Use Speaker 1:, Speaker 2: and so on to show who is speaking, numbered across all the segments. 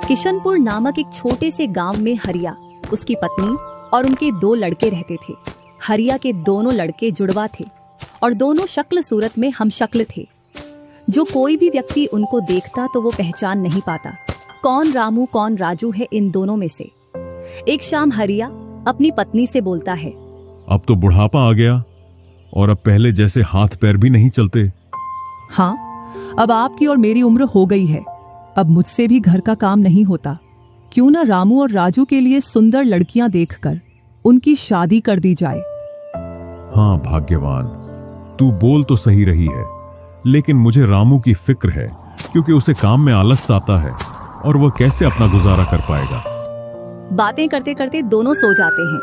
Speaker 1: किशनपुर नामक एक छोटे से गांव में हरिया, उसकी पत्नी और उनके 2 लड़के रहते थे। हरिया के दोनों लड़के जुड़वा थे और दोनों शक्ल सूरत में हमशक्ल थे। जो कोई भी व्यक्ति उनको देखता तो वो पहचान नहीं पाता कौन रामू कौन राजू है इन दोनों में से। एक शाम हरिया अपनी पत्नी से बोलता है,
Speaker 2: अब तो बुढ़ापा आ गया और अब पहले जैसे हाथ पैर भी नहीं चलते।
Speaker 3: हाँ, अब आपकी और मेरी उम्र हो गई है। अब मुझसे भी घर का काम नहीं होता। क्यों ना रामू और राजू के लिए सुंदर लड़कियां देखकर उनकी शादी कर दी जाए।
Speaker 2: हाँ भाग्यवान, तू बोल तो सही रही है, लेकिन मुझे रामू की फिक्र है क्योंकि उसे काम में आलस आता है और वह कैसे अपना गुजारा कर पाएगा।
Speaker 1: बातें करते करते दोनों सो जाते हैं।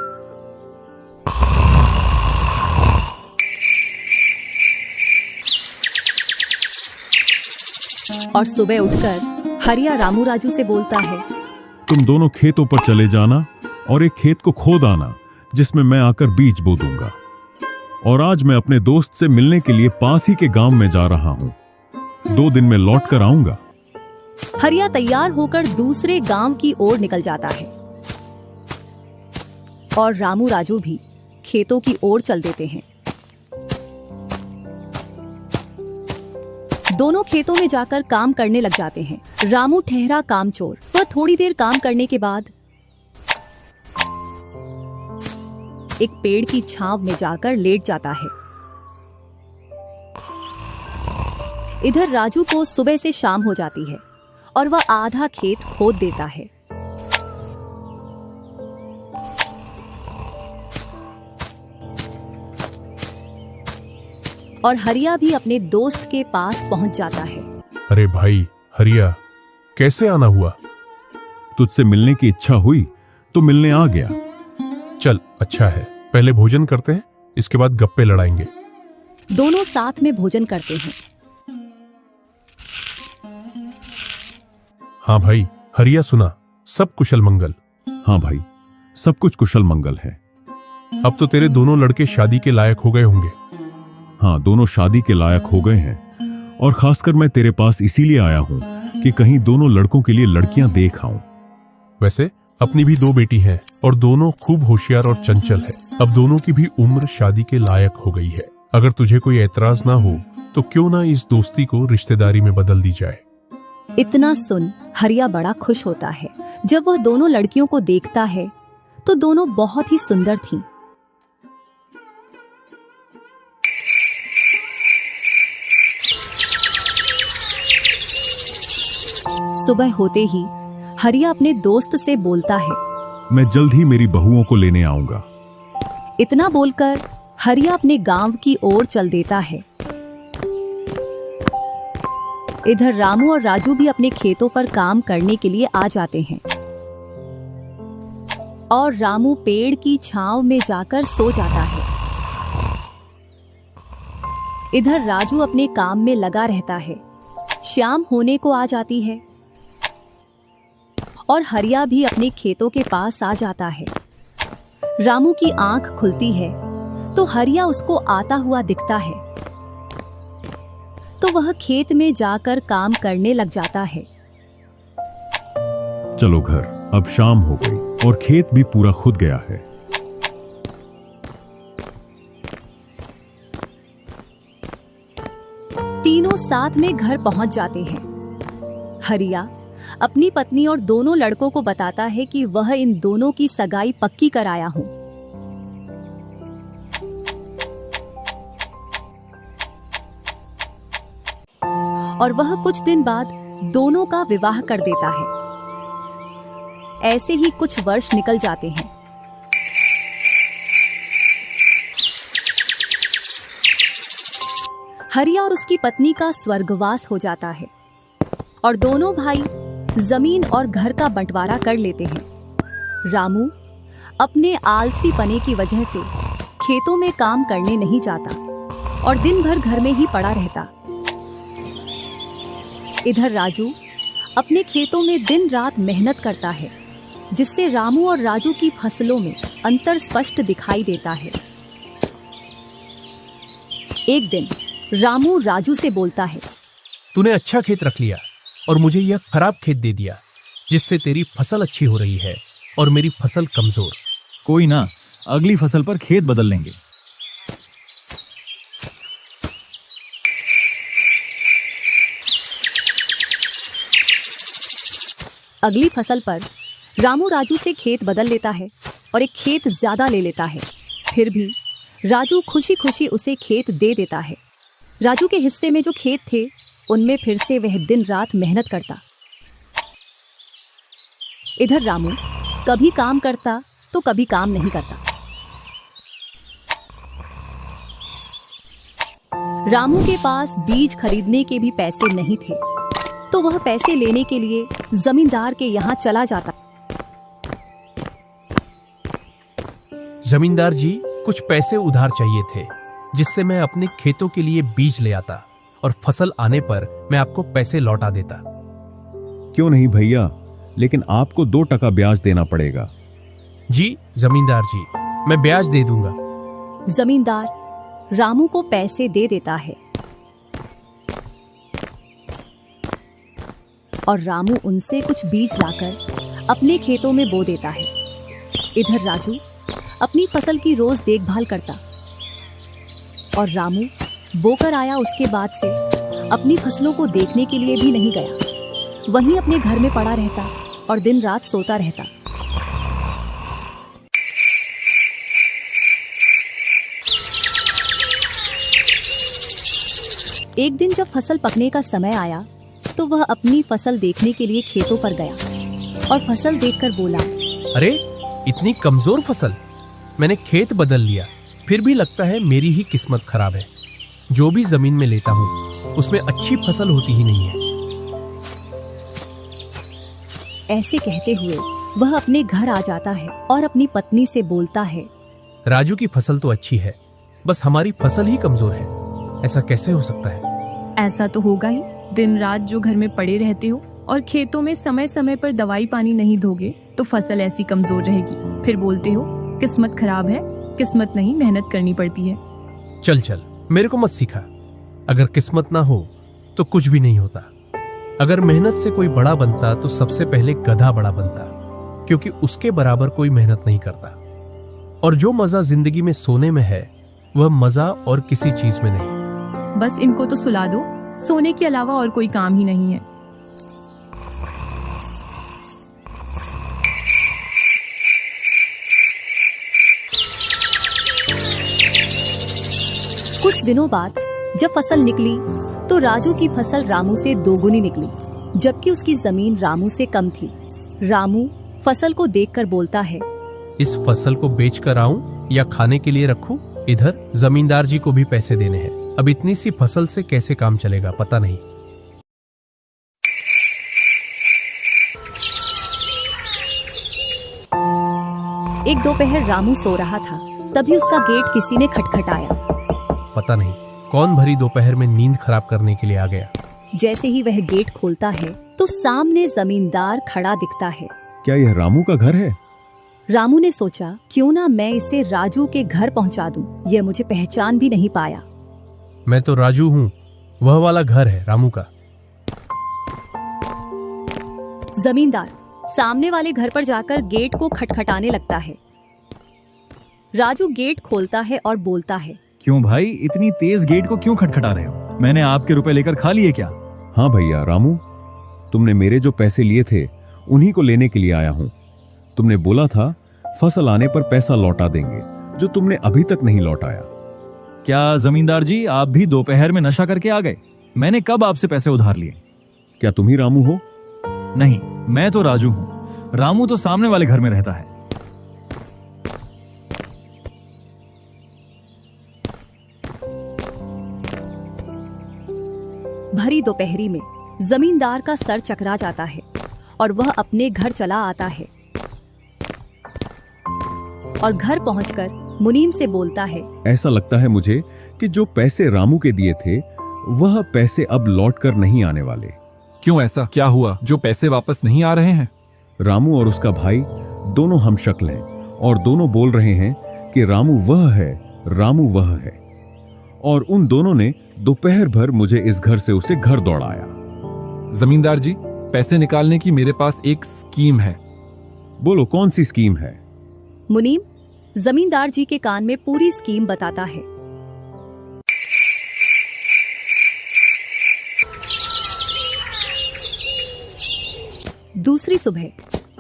Speaker 1: और सुबह उठकर हरिया रामू राजू से बोलता है,
Speaker 2: तुम दोनों खेतों पर चले जाना और एक खेत को खोद आना जिसमें मैं आकर बीज बो दूंगा। और आज मैं अपने दोस्त से मिलने के लिए पास ही के गांव में जा रहा हूं। 2 दिन में लौट कर आऊंगा।
Speaker 1: हरिया तैयार होकर दूसरे गांव की ओर निकल जाता है और रामू राजू भी खेतों की ओर चल देते हैं। दोनों खेतों में जाकर काम करने लग जाते हैं। रामू ठहरा कामचोर। वह थोड़ी देर काम करने के बाद एक पेड़ की छांव में जाकर लेट जाता है। इधर राजू को सुबह से शाम हो जाती है और वह आधा खेत खोद देता है। और हरिया भी अपने दोस्त के पास पहुंच जाता है।
Speaker 4: अरे भाई हरिया, कैसे आना हुआ?
Speaker 2: तुझसे मिलने की इच्छा हुई तो मिलने आ गया।
Speaker 4: चल अच्छा है, पहले भोजन करते हैं, इसके बाद गप्पे लड़ाएंगे।
Speaker 1: दोनों साथ में भोजन करते हैं।
Speaker 4: हाँ भाई हरिया, सुना सब कुशल मंगल?
Speaker 2: हाँ भाई, सब कुछ कुशल मंगल है।
Speaker 4: अब तो तेरे दोनों लड़के शादी के लायक हो गए होंगे।
Speaker 2: हाँ, दोनों शादी के लायक हो गए हैं और खासकर मैं तेरे पास इसीलिए आया हूं कि कहीं दोनों लड़कों के लिए लड़कियां देख आऊं।
Speaker 4: वैसे अपनी भी 2 बेटी हैं और दोनों खूब होशियार और चंचल है। अब दोनों की भी उम्र शादी के लायक हो गई है। अगर तुझे कोई एतराज ना हो तो क्यों ना इस दोस्ती को रिश्तेदारी में बदल दी जाए।
Speaker 1: इतना सुन हरिया बड़ा खुश होता है। जब वह दोनों लड़कियों को देखता है तो दोनों बहुत ही सुंदर थीं। सुबह होते ही हरिया अपने दोस्त से बोलता है,
Speaker 2: मैं जल्द ही मेरी बहुओं को लेने आऊंगा।
Speaker 1: इतना बोलकर हरिया अपने गांव की ओर चल देता है। इधर रामू और राजू भी अपने खेतों पर काम करने के लिए आ जाते हैं और रामू पेड़ की छांव में जाकर सो जाता है। इधर राजू अपने काम में लगा रहता है। शाम होने को आ जाती है और हरिया भी अपने खेतों के पास आ जाता है। रामू की आंख खुलती है तो हरिया उसको आता हुआ दिखता है, तो वह खेत में जाकर काम करने लग जाता है।
Speaker 2: चलो घर, अब शाम हो गई और खेत भी पूरा खुद गया है।
Speaker 1: तीनों साथ में घर पहुंच जाते हैं। हरिया अपनी पत्नी और दोनों लड़कों को बताता है कि वह इन दोनों की सगाई पक्की कराया हूं। और वह कुछ दिन बाद दोनों का विवाह कर देता है। ऐसे ही कुछ वर्ष निकल जाते हैं। हरिया और उसकी पत्नी का स्वर्गवास हो जाता है और दोनों भाई जमीन और घर का बंटवारा कर लेते हैं। रामू अपने आलसी पने की वजह से खेतों में काम करने नहीं जाता और दिन भर घर में ही पड़ा रहता। इधर राजू अपने खेतों में दिन रात मेहनत करता है, जिससे रामू और राजू की फसलों में अंतर स्पष्ट दिखाई देता है। एक दिन रामू राजू से बोलता है,
Speaker 5: तूने अच्छा खेत रख लिया और मुझे यह खराब खेत दे दिया।
Speaker 4: जिससे तेरी फसल अच्छी हो रही है और मेरी फसल कमजोर।
Speaker 5: कोई ना, अगली फसल पर खेत बदल लेंगे।
Speaker 1: अगली फसल पर रामू राजू से खेत बदल लेता है और एक खेत ज्यादा ले लेता है। फिर भी राजू खुशी खुशी उसे खेत दे देता है। राजू के हिस्से में जो खेत थे उनमें फिर से वह दिन रात मेहनत करता। इधर रामू कभी काम करता तो कभी काम नहीं करता। रामू के पास बीज खरीदने के भी पैसे नहीं थे, तो वह पैसे लेने के लिए जमींदार के यहाँ चला जाता।
Speaker 4: जमींदार जी, कुछ पैसे उधार चाहिए थे, जिससे मैं अपने खेतों के लिए बीज ले आता और फसल आने पर मैं आपको पैसे लौटा देता।
Speaker 2: क्यों नहीं भैया, लेकिन आपको 2% ब्याज देना पड़ेगा।
Speaker 4: जी जमींदार जी, मैं ब्याज दे दूंगा।
Speaker 1: जमींदार रामू को पैसे दे देता है और रामू उनसे कुछ बीज लाकर अपने खेतों में बो देता है। इधर राजू अपनी फसल की रोज देखभाल करता और रामू बोकर आया उसके बाद से अपनी फसलों को देखने के लिए भी नहीं गया। वहीं अपने घर में पड़ा रहता और दिन रात सोता रहता। एक दिन जब फसल पकने का समय आया तो वह अपनी फसल देखने के लिए खेतों पर गया और फसल देखकर बोला,
Speaker 4: अरे इतनी कमजोर फसल! मैंने खेत बदल लिया, फिर भी लगता है मेरी ही किस्मत खराब है। जो भी जमीन में लेता हूँ उसमें अच्छी फसल होती ही नहीं है।
Speaker 1: ऐसे कहते हुए वह अपने घर आ जाता है और अपनी पत्नी से बोलता है,
Speaker 4: राजू की फसल तो अच्छी है, बस हमारी फसल ही कमजोर है। ऐसा कैसे हो सकता है?
Speaker 6: ऐसा तो होगा ही। दिन रात जो घर में पड़े रहते हो और खेतों में समय समय पर दवाई पानी नहीं दोगे तो फसल ऐसी कमजोर रहेगी। फिर बोलते हो किस्मत खराब है। किस्मत नहीं, मेहनत करनी पड़ती है।
Speaker 4: चल चल, मेरे को मत सिखा। अगर किस्मत ना हो तो कुछ भी नहीं होता। अगर मेहनत से कोई बड़ा बनता तो सबसे पहले गधा बड़ा बनता, क्योंकि उसके बराबर कोई मेहनत नहीं करता। और जो मजा जिंदगी में सोने में है वह मजा और किसी चीज में नहीं।
Speaker 6: बस इनको तो सुला दो, सोने के अलावा और कोई काम ही नहीं है।
Speaker 1: कुछ दिनों बाद जब फसल निकली तो राजू की फसल रामू से दोगुनी निकली, जबकि उसकी जमीन रामू से कम थी। रामू फसल को देखकर बोलता है,
Speaker 4: इस फसल को बेच कर आऊं या खाने के लिए रखूं? इधर जमींदार जी को भी पैसे देने हैं। अब इतनी सी फसल से कैसे काम चलेगा पता नहीं।
Speaker 1: एक दोपहर रामू सो रहा था, तभी उसका गेट किसी ने खटखटाया।
Speaker 4: पता नहीं कौन भरी दोपहर में नींद खराब करने के लिए आ गया।
Speaker 1: जैसे ही वह गेट खोलता है तो सामने जमींदार खड़ा दिखता है।
Speaker 2: क्या यह रामू का घर है?
Speaker 1: रामू ने सोचा, क्यों ना मैं इसे राजू के घर पहुंचा दूं। यह मुझे पहचान भी नहीं पाया।
Speaker 4: मैं तो राजू हूँ, वह वाला घर है रामू का।
Speaker 1: जमींदार सामने वाले घर पर जाकर गेट को खटखटाने लगता है। राजू गेट खोलता है और बोलता है,
Speaker 5: क्यों भाई, इतनी तेज गेट को क्यों खटखटा रहे हो? मैंने आपके रुपए लेकर खा लिए क्या?
Speaker 2: हाँ भैया रामू, तुमने मेरे जो पैसे लिए थे उन्हीं को लेने के लिए आया हूँ। तुमने बोला था फसल आने पर पैसा लौटा देंगे, जो तुमने अभी तक नहीं लौटाया।
Speaker 5: क्या जमींदार जी, आप भी दोपहर में नशा करके आ गए? मैंने कब आपसे पैसे उधार लिए?
Speaker 2: क्या तुम ही रामू हो?
Speaker 5: नहीं, मैं तो राजू हूँ। रामू तो सामने वाले घर में रहता है।
Speaker 1: भरी दोपहरी में जमींदार का सर चकरा जाता है और वह अपने घर चला आता है और घर पहुंचकर मुनीम से बोलता है,
Speaker 2: ऐसा लगता है मुझे कि जो पैसे रामू के दिए थे वह पैसे अब लौट कर नहीं आने वाले।
Speaker 7: क्यों, ऐसा क्या हुआ जो पैसे वापस नहीं आ रहे हैं?
Speaker 2: रामू और उसका भाई दोनों हमशक्ल हैं और दोनों बोल रहे हैं कि रामू वह है, रामू वह है। और उन दोनों ने दोपहर भर मुझे इस घर से उसे घर दौड़ाया।
Speaker 7: जमींदार जी, पैसे निकालने की मेरे पास एक स्कीम है।
Speaker 2: बोलो कौन सी स्कीम है?
Speaker 1: मुनीम जमींदार जी के कान में पूरी स्कीम बताता है। दूसरी सुबह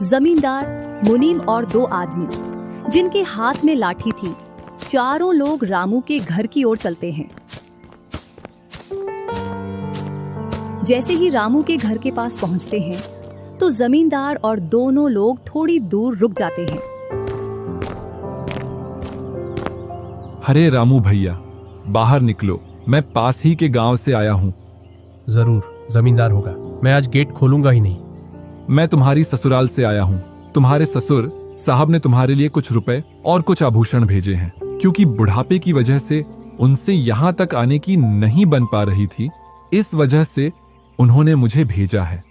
Speaker 1: जमींदार, मुनीम और दो आदमी जिनके हाथ में लाठी थी, चारों लोग रामू के घर की ओर चलते हैं। जैसे ही रामू के घर के पास पहुंचते हैं तो जमींदार और दोनों लोग थोड़ी दूर रुक जाते हैं।
Speaker 7: अरे रामू भैया, बाहर निकलो, मैं पास ही के गांव से आया हूँ।
Speaker 8: जरूर जमींदार होगा, मैं आज गेट खोलूंगा ही नहीं।
Speaker 7: मैं तुम्हारी ससुराल से आया हूँ। तुम्हारे ससुर साहब ने तुम्हारे लिए कुछ रुपए और कुछ आभूषण भेजे हैं, क्योंकि बुढ़ापे की वजह से उनसे यहाँ तक आने की नहीं बन पा रही थी, इस वजह से उन्होंने मुझे भेजा है।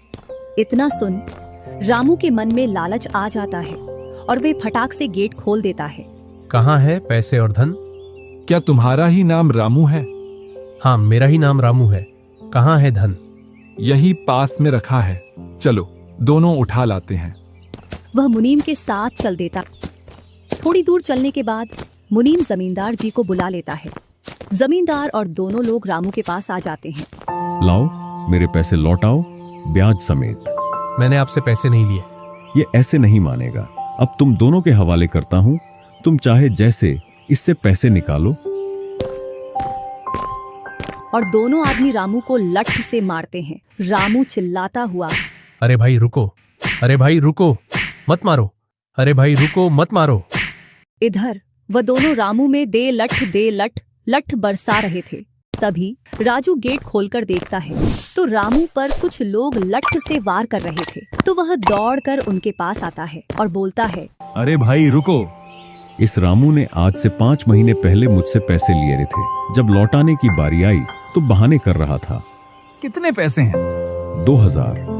Speaker 1: इतना सुन रामू के मन में लालच आ जाता है और वे फटाक से गेट खोल देता है।
Speaker 8: कहाँ है पैसे और धन?
Speaker 7: क्या तुम्हारा ही नाम रामू है?
Speaker 8: हाँ, मेरा ही नाम रामू है। कहाँ है धन?
Speaker 7: यही पास में रखा है, चलो दोनों उठा लाते हैं।
Speaker 1: वह मुनीम के साथ चल देता। थोड़ी दूर चलने के बाद मुनीम जमींदार जी को बुला लेता है। जमींदार और दोनों लोग रामू के पास आ जाते हैं।
Speaker 2: लाओ मेरे पैसे लौटाओ, ब्याज समेत।
Speaker 8: मैंने आपसे पैसे नहीं लिए।
Speaker 2: ये ऐसे नहीं मानेगा। अब तुम दोनों के हवाले करता हूं, तुम चाहे जैसे इससे पैसे निकालो।
Speaker 1: और दोनों आदमी रामू को लठ से मारते हैं। रामू चिल्लाता हुआ,
Speaker 8: अरे भाई रुको, अरे भाई रुको, मत मारो, अरे भाई रुको, मत मारो।
Speaker 1: इधर वह दोनों रामू में दे लठ लठ बरसा रहे थे। तभी राजू गेट खोलकर देखता है तो रामू पर कुछ लोग लठ से वार कर रहे थे। तो वह दौड़कर उनके पास आता है और बोलता है,
Speaker 5: अरे भाई रुको।
Speaker 2: इस रामू ने आज से 5 महीने पहले मुझसे पैसे लिए थे। जब लौटाने की बारी आई तो बहाने कर रहा था।
Speaker 5: कितने पैसे हैं?
Speaker 2: 2000।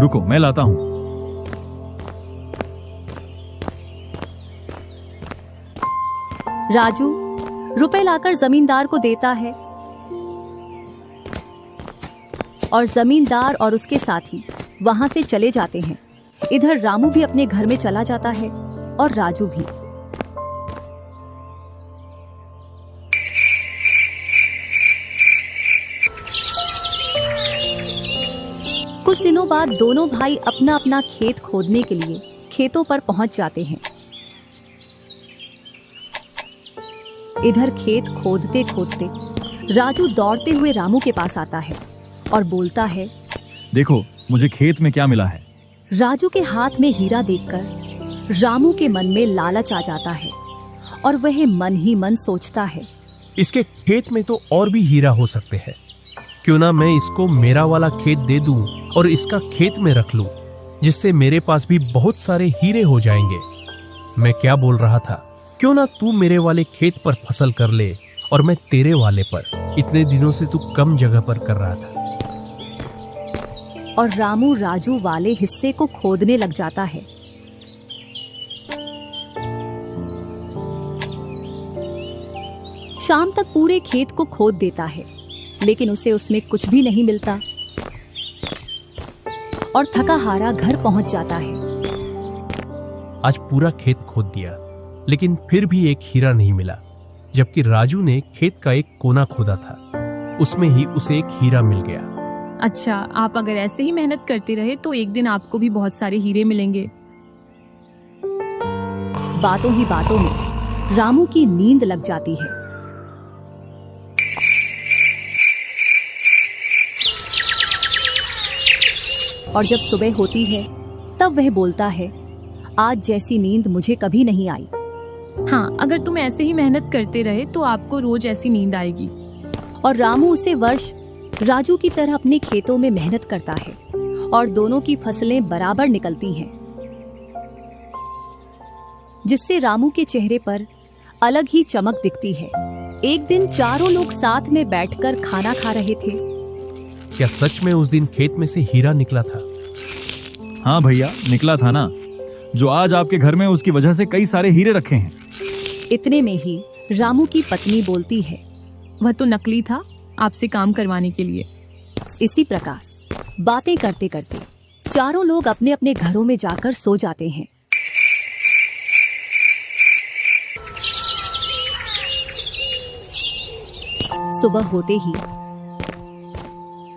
Speaker 5: रुको मैं लाता हूं।
Speaker 1: राजू रुपए लाकर जमींदार को देता है और जमींदार और उसके साथी वहां से चले जाते हैं। इधर रामू भी अपने घर में चला जाता है और राजू भी। कुछ दिनों बाद दोनों भाई अपना अपना खेत खोदने के लिए खेतों पर पहुंच जाते हैं। इधर खेत खोदते खोदते राजू दौड़ते हुए रामू के पास आता है और बोलता है,
Speaker 5: देखो मुझे खेत में क्या मिला है।
Speaker 1: राजू के हाथ में हीरा देखकर रामू के मन में लालच आ जाता है और वह मन ही मन सोचता है,
Speaker 8: इसके खेत में तो और भी हीरा हो सकते हैं। क्यों ना मैं इसको मेरा वाला खेत दे दूं और इसका खेत में रख लूं, जिससे मेरे पास भी बहुत सारे हीरे हो जाएंगे। मैं क्या बोल रहा था, क्यों ना तू मेरे वाले खेत पर फसल कर ले और मैं तेरे वाले पर। इतने दिनों से तू कम जगह पर कर रहा था।
Speaker 1: और रामू राजू वाले हिस्से को खोदने लग जाता है। शाम तक पूरे खेत को खोद देता है, लेकिन उसे उसमें कुछ भी नहीं मिलता और थका हारा घर पहुंच जाता है।
Speaker 8: आज पूरा खेत खोद दिया, लेकिन फिर भी एक हीरा नहीं मिला, जबकि राजू ने खेत का एक कोना खोदा था, उसमें ही उसे एक हीरा मिल गया।
Speaker 6: अच्छा, आप अगर ऐसे ही मेहनत करते रहे तो एक दिन आपको भी बहुत सारे हीरे मिलेंगे।
Speaker 1: बातों ही बातों में रामू की नींद लग जाती है। और जब सुबह होती है तब वह बोलता है, आज जैसी नींद मुझे कभी नहीं आई।
Speaker 6: हाँ, अगर तुम ऐसे ही मेहनत करते रहे तो आपको रोज ऐसी नींद आएगी।
Speaker 1: और रामू उसे वर्ष राजू की तरह अपने खेतों में मेहनत करता है और दोनों की फसलें बराबर निकलती हैं, जिससे रामू के चेहरे पर अलग ही चमक दिखती है। एक दिन चारों लोग साथ में बैठकर खाना खा रहे थे।
Speaker 8: क्या सच में उस दिन खेत में से हीरा निकला था?
Speaker 5: हाँ भैया, निकला था ना। जो आज आपके घर में, उसकी वजह से कई सारे हीरे रखे हैं।
Speaker 1: इतने में ही रामू की पत्नी बोलती है,
Speaker 6: वह तो नकली था, आपसे काम करवाने के लिए।
Speaker 1: इसी प्रकार बातें करते करते चारों लोग अपने अपने घरों में जाकर सो जाते हैं। सुबह होते ही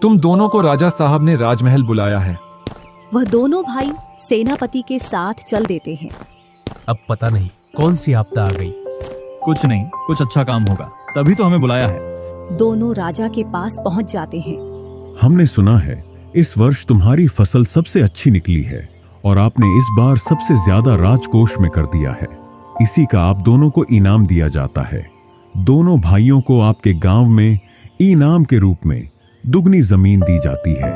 Speaker 7: तुम दोनों को राजा साहब ने राजमहल बुलाया है।
Speaker 1: वह दोनों भाई सेनापति के साथ चल देते हैं।
Speaker 8: अब पता नहीं कौन सी आपदा आ गई।
Speaker 5: कुछ नहीं, कुछ अच्छा काम होगा, तभी तो हमें बुलाया है।
Speaker 1: दोनों राजा के पास पहुंच जाते हैं।
Speaker 2: हमने सुना है इस वर्ष तुम्हारी फसल सबसे अच्छी निकली है और आपने इस बार सबसे ज्यादा राजकोष में कर दिया है। इसी का आप दोनों को इनाम दिया जाता है। दोनों भाइयों को आपके गांव में इनाम के रूप में दुगनी जमीन दी जाती है।